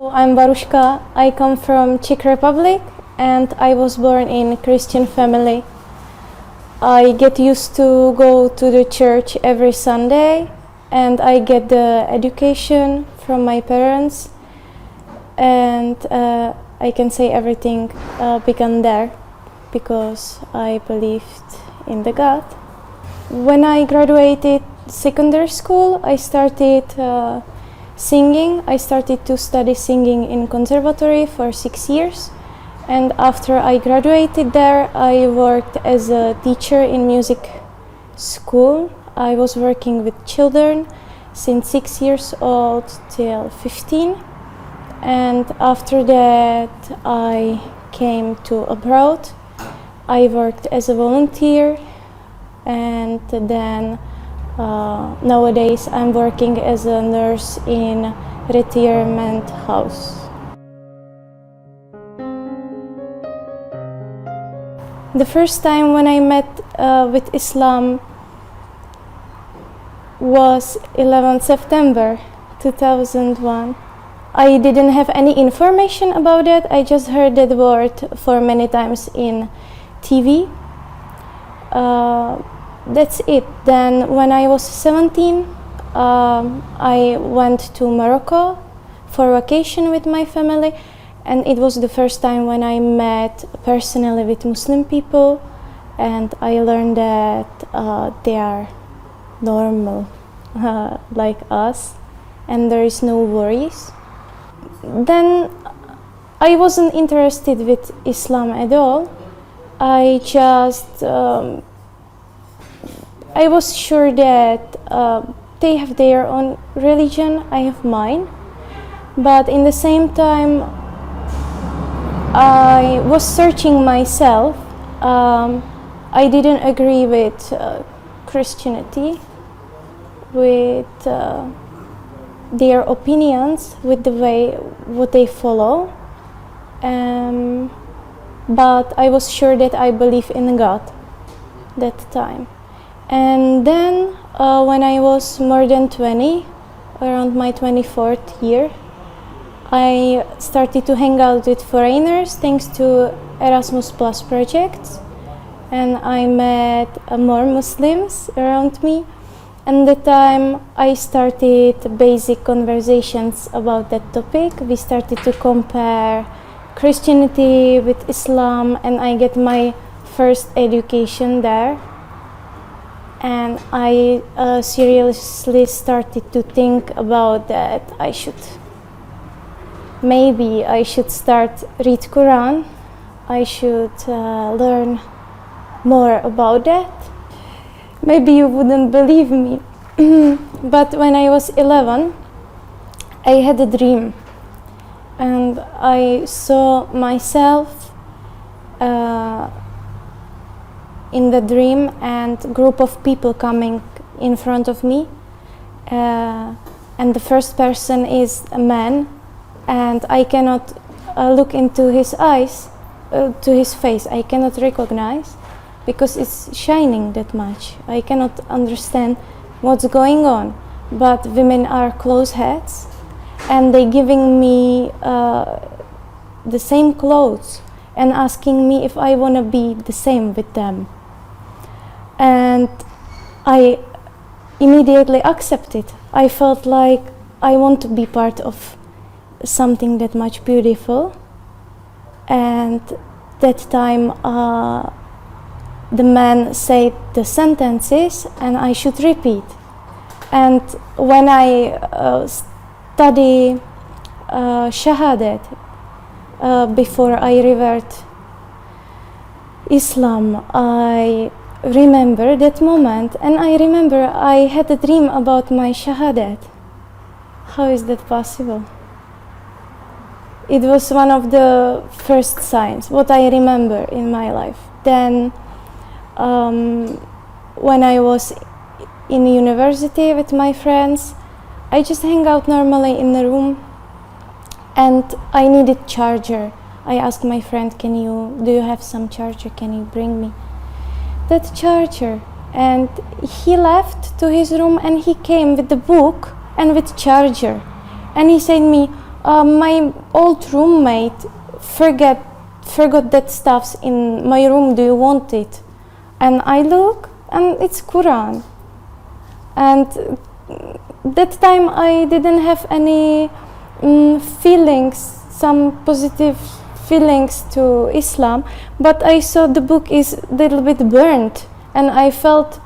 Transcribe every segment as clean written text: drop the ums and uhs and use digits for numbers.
I'm Barushka. I come from Czech Republic and I was born in a Christian family. I get used to go to the church every Sunday and I get the education from my parents, and I can say everything began there because I believed in the God. When I graduated secondary school, I started singing. I started to study singing in conservatory for 6 years, and after I graduated there, I worked as a teacher in music school. I was working with children since 6 years old till 15, and after that I came to abroad. I worked as a volunteer, and then nowadays I'm working as a nurse in retirement house. The first time when I met with Islam was 11 September 2001. I didn't have any information about it. I just heard that word for many times in TV. That's it. Then when I was 17, I went to Morocco for vacation with my family, and it was the first time when I met personally with Muslim people, and I learned that they are normal like us, and there is no worries. Then I wasn't interested with Islam at all. I just I was sure that they have their own religion, I have mine, but in the same time I was searching myself. I didn't agree with Christianity, with their opinions, with the way what they follow, but I was sure that I believe in God that time. And then when I was more than 20, around my 24th year, I started to hang out with foreigners thanks to Erasmus Plus projects, and I met more Muslims around me. And at the time I started basic conversations about that topic. We started to compare Christianity with Islam, and I get my first education there. And I seriously started to think about that maybe I should start read Quran. I should learn more about that. Maybe you wouldn't believe me, but when I was 11, I had a dream, and I saw myself in the dream and group of people coming in front of me, and the first person is a man, and I cannot look into his eyes, to his face. I cannot recognize because it's shining that much. I cannot understand what's going on, but women are closed heads, and they giving me the same clothes and asking me if I want to be the same with them. And I immediately accepted. I felt like I want to be part of something that much beautiful. And that time the man said the sentences and I should repeat. And when I study Shahad before I revert Islam, I remember that moment, and I remember I had a dream about my Shahadat. How is that possible? It was one of the first signs, what I remember in my life. Then when I was in university with my friends, I just hang out normally in the room, and I needed charger. I asked my friend, do you have some charger, can you bring me that charger? And he left to his room and he came with the book and with charger, and he said me, My old roommate forgot that stuff's in my room. Do you want it? And I look, and it's Quran. And that time I didn't have any feelings, some positive feelings to Islam, but I saw the book is a little bit burnt, and I felt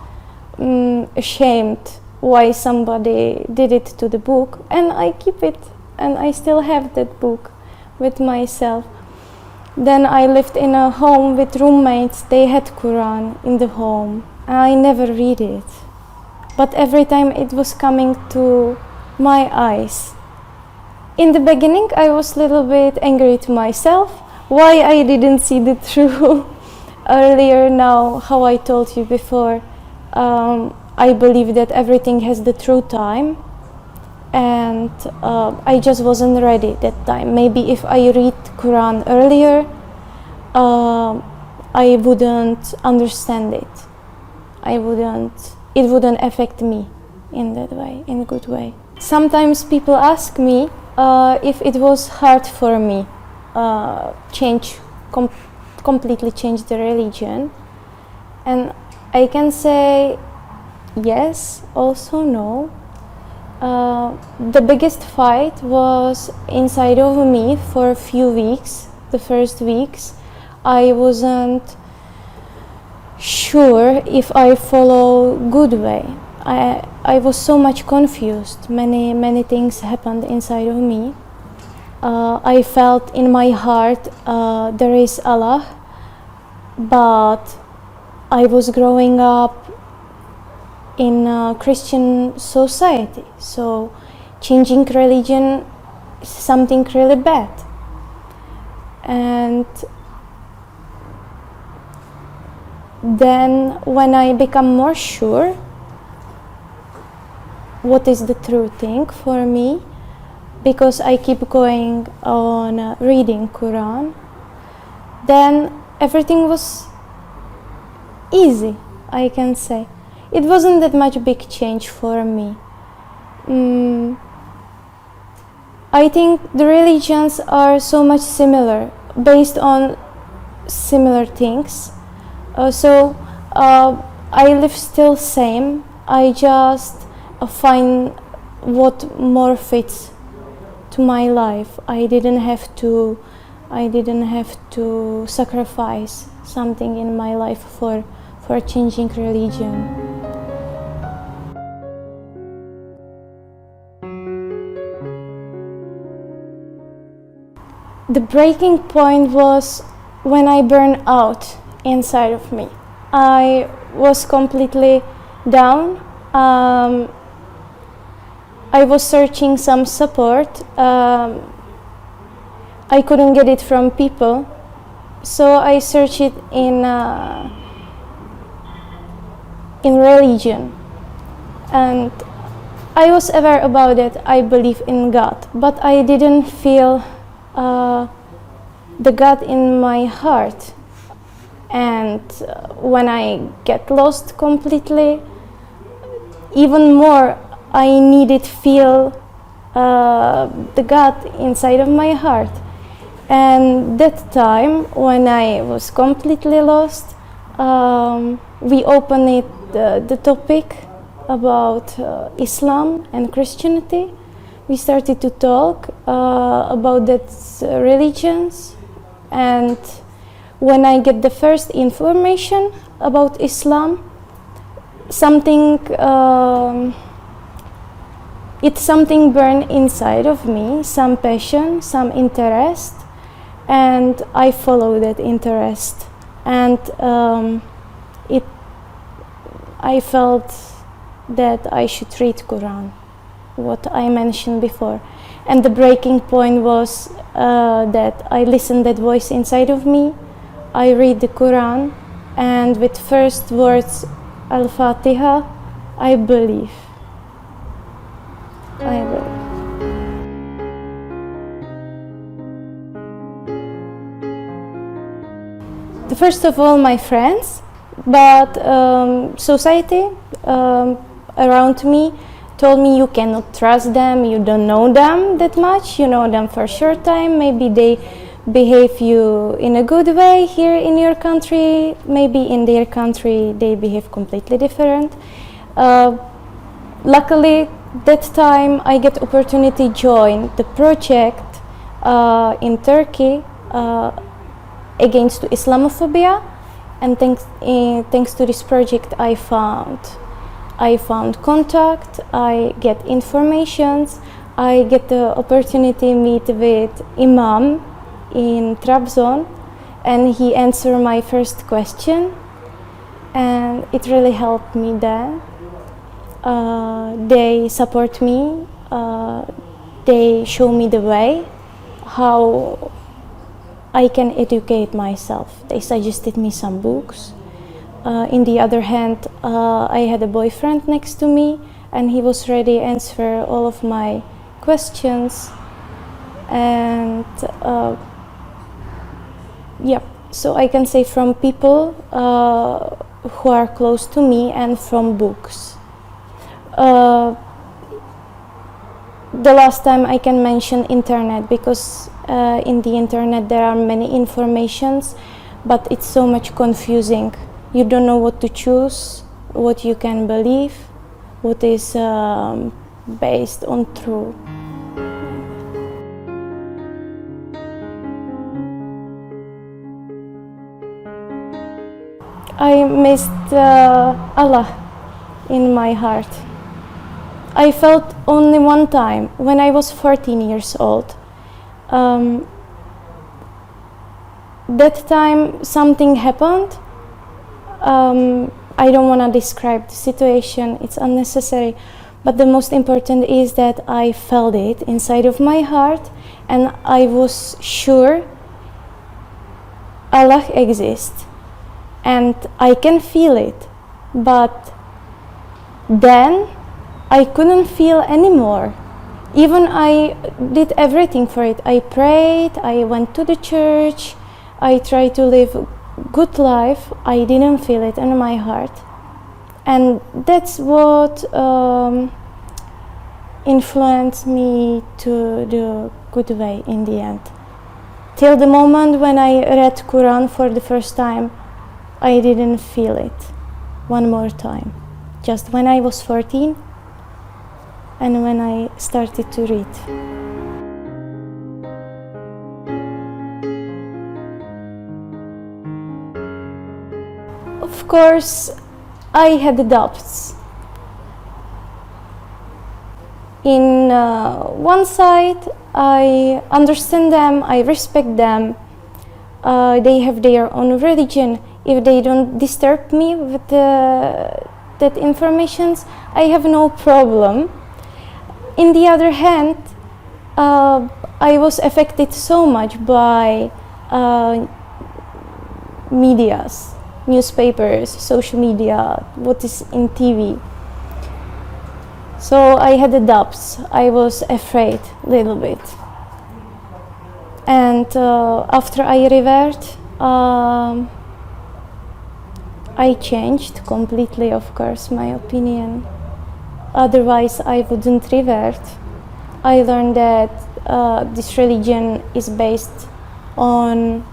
ashamed why somebody did it to the book, and I keep it, and I still have that book with myself. Then I lived in a home with roommates. They had Quran in the home, and I never read it, but every time it was coming to my eyes. In the beginning I was a little bit angry to myself why I didn't see the truth earlier. Now, how I told you before, I believe that everything has the true time, and I just wasn't ready that time. Maybe if I read Quran earlier, I wouldn't understand it. It wouldn't affect me in that way, in a good way. Sometimes people ask me if it was hard for me completely change the religion, and I can say yes, also no. The biggest fight was inside of me for a few weeks. The first weeks I wasn't sure if I follow good way. I was so much confused. Many things happened inside of me. I felt in my heart there is Allah, but I was growing up in a Christian society, so changing religion is something really bad. And then when I become more sure what is the true thing for me, because I keep going on reading Quran, then everything was easy, I can say. It wasn't that much big change for me. I think the religions are so much similar, based on similar things. So I live still same. I just find what more fits to my life. I didn't have to sacrifice something in my life for changing religion. The breaking point was when I burned out inside of me. I was completely down. I was searching some support. I couldn't get it from people, so I searched it in religion. And I was aware about it. I believe in God, but I didn't feel the God in my heart. And when I get lost completely, even more I needed feel the God inside of my heart. And that time when I was completely lost, we opened the topic about Islam and Christianity. We started to talk about that religions, and when I get the first information about Islam, something burned inside of me, some passion, some interest, and I follow that interest. And I felt that I should read Quran, what I mentioned before. And the breaking point was that I listened that voice inside of me. I read the Quran, and with first words, Al-Fatiha, I believe. First of all, my friends, but society around me, told me you cannot trust them, you don't know them that much, you know them for a short time, maybe they behave you in a good way here in your country, maybe in their country they behave completely different. Luckily that time I get opportunity join the project in Turkey against Islamophobia, and thanks to this project I found contact, I get informations, I get the opportunity to meet with Imam in Trabzon, and he answered my first question, and it really helped me then. They support me, they show me the way, how I can educate myself. They suggested me some books. In the other hand, I had a boyfriend next to me, and he was ready to answer all of my questions. And yeah, so I can say from people who are close to me and from books. The last time I can mention internet, because in the internet there are many informations, but it's so much confusing. You don't know what to choose, what you can believe, what is based on truth. I missed Allah in my heart. I felt only one time when I was 14 years old. That time something happened. I don't want to describe the situation, it's unnecessary, but the most important is that I felt it inside of my heart, and I was sure Allah exists, and I can feel it, but then I couldn't feel anymore. Even I did everything for it. I prayed, I went to the church, I tried to live good life. I didn't feel it in my heart, and that's what influenced me to the good way in the end. Till the moment when I read Quran for the first time, I didn't feel it one more time. Just when I was 14 and when I started to read. Of course, I had doubts. In one side, I understand them, I respect them. They have their own religion. If they don't disturb me with that information, I have no problem. In the other hand, I was affected so much by medias, newspapers, social media, what is in TV. So I had the doubts. I was afraid a little bit. And after I revert, I changed completely, of course, my opinion. Otherwise, I wouldn't revert. I learned that this religion is based on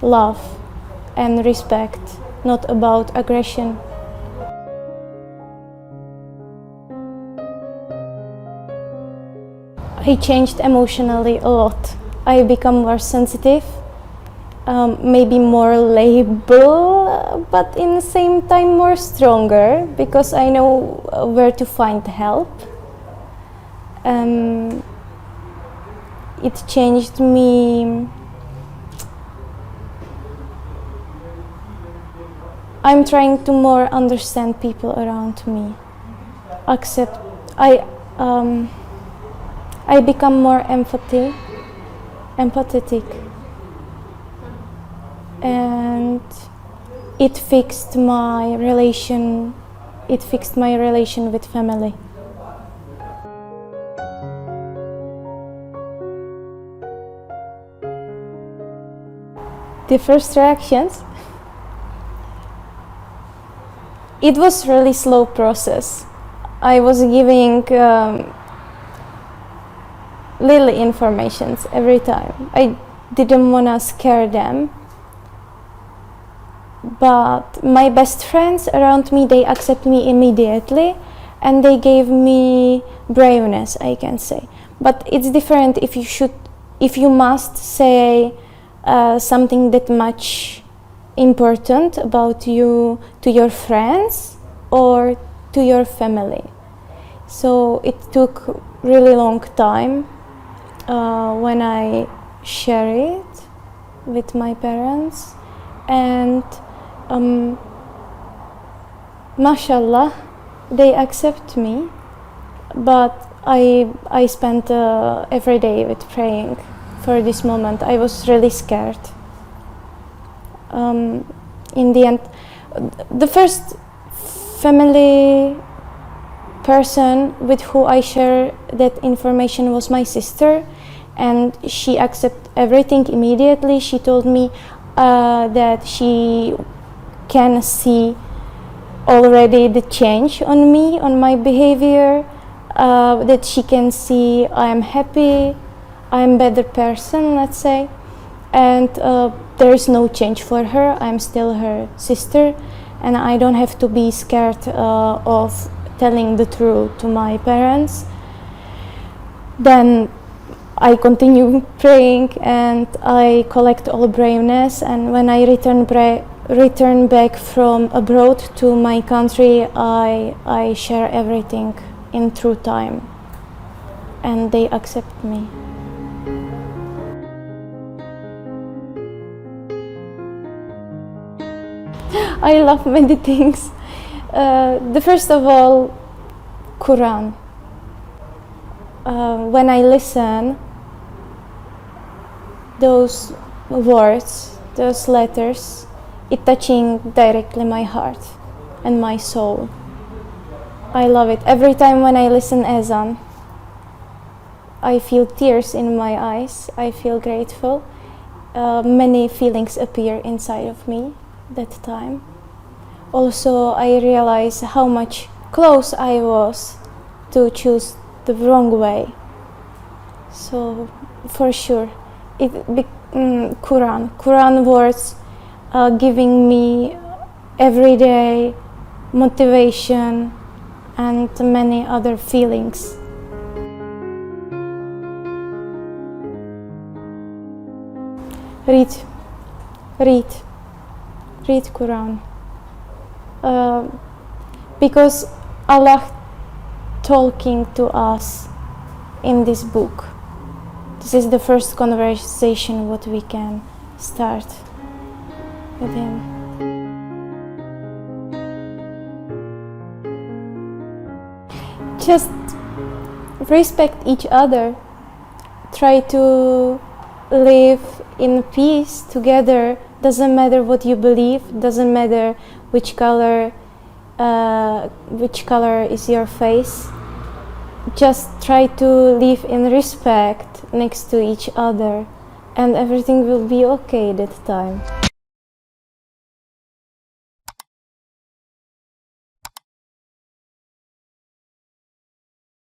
love and respect, not about aggression. I changed emotionally a lot. I become more sensitive, maybe more labile, but in the same time more stronger, because I know where to find help. It changed me. I'm trying to more understand people around me. I become more empathetic, and it fixed my relation. It fixed my relation with family. The first reactions. It was really slow process. I was giving little informations every time. I didn't want to scare them. But my best friends around me, they accept me immediately, and they gave me braveness, I can say. But it's different if you must say something that much important about you to your friends or to your family. So it took really long time when I share it with my parents, and mashallah, they accept me, but I spent every day with praying for this moment. I was really scared. In the end, the first family person with who I share that information was my sister, and she accepted everything immediately. She told me that she can see already the change on me, on my behavior, that she can see I'm happy, I'm a better person, let's say, and there is no change for her. I'm still her sister, and I don't have to be scared of telling the truth to my parents. Then I continue praying, and I collect all braveness, and when I return back from abroad to my country, I share everything in true time, and they accept me. I love many things. The first of all, Quran. When I listen, those words, those letters, it touching directly my heart and my soul. I love it. Every time when I listen Azan, I feel tears in my eyes. I feel grateful. Many feelings appear inside of me that time. Also, I realize how much close I was to choose the wrong way. So, for sure, Quran words giving me everyday motivation and many other feelings. Read Quran. Because Allah talking to us in this book. This is the first conversation what we can start with Him. Just respect each other. Try to live in peace together. Doesn't matter what you believe. Doesn't matter which color is your face. Just try to live in respect next to each other, and everything will be okay that time.